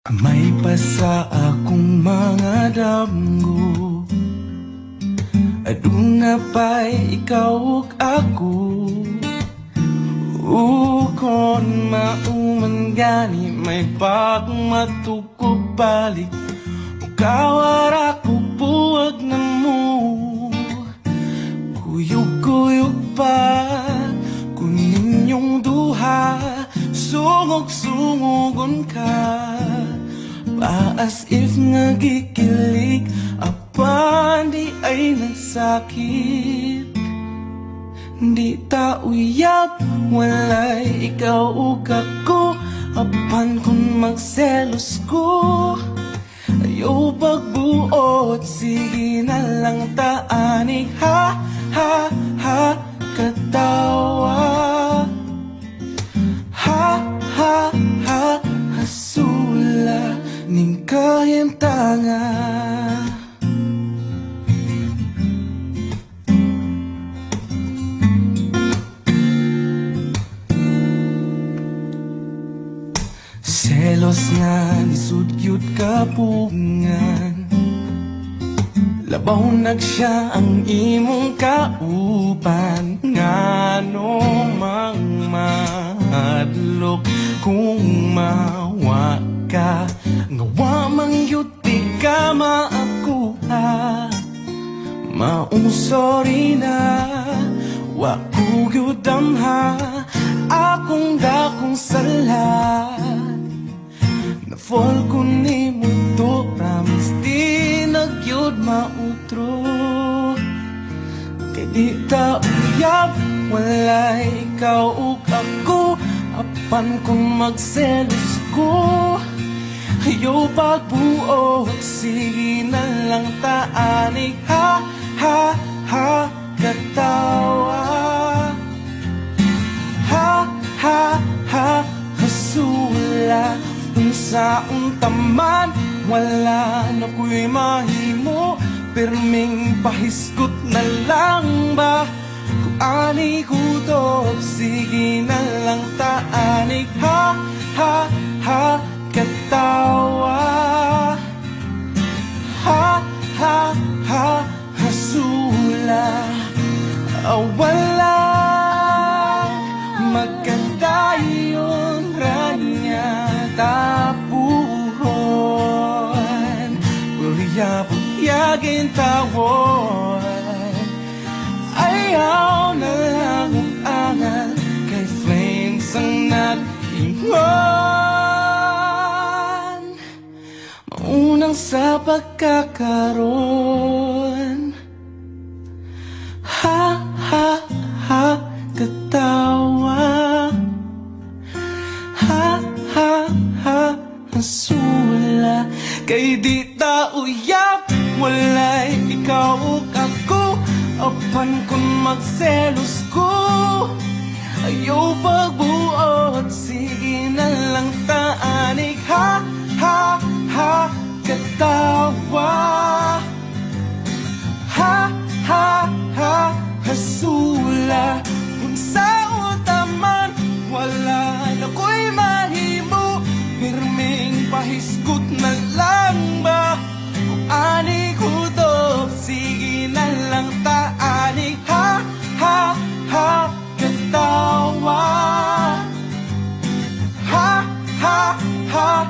May pasa akong mga damgo, aduna pa'y ikaw ug ako. Ukon mauman gani may pagmatukog balik, ukawara ko buwag na mo. Kuyog-kuyog pa kung ninyong duha, sungog-sungogon ka pa as if nagikilig, apan di ay nagsakit. Di ta uyab, walay ikaw ug ako, apan kung magselos ko, ayaw pagbuot, sige na lang taanig. Ha, ha, ha, katawa. Ha, ha, ha, hasula ning kahintanga. Selos nga nisudyod kapungan, labaw nagsiya ang imong kauban. Ngano mang mahadlok kung mawa ka, ngawa mang yuti ka maakuha. Maong sorry na, wa ko gyudamha, akong dakong sala. Na-fall ko ni mo to, promise di nagyod mautro. Kay di ta uyab, walay ikaw ug ako, apan kung magselos ko, ayaw pagbuot, sige na lang taanig. Ha, ha, ha, katawa. Ha, ha, ha, hasula. Sa untaman, wala na ko'y mahimo, pirming pahiskot na lang ba? Kung ani hudog, sige na lang taanig. Ha, ha, ha, katawa. Ha, ha, ha, hasula. Wala magkadayon ranya tapuhon, bulyabog-yagin tawon. Ayaw na lang ang angal, kay flames ang nag-ingon. Maunang sa pagkakaroon. Ha, ha, ha, katawa. Ha, ha, ha, hasula. Kay di ta uyab, walay ikaw ug ako, apan kung magselos ko, ayaw pagbuot, sige na lang taanig. Ha, ha, ha, katawa. Ha, ha, ha, hasula. Kung sa utaman, wala na ko'y mahimo, pirming pahiskot na lang ba? Kung ani hudog, sige na lang taanig. Ha, ha, ha, katawa. Ha, ha, ha,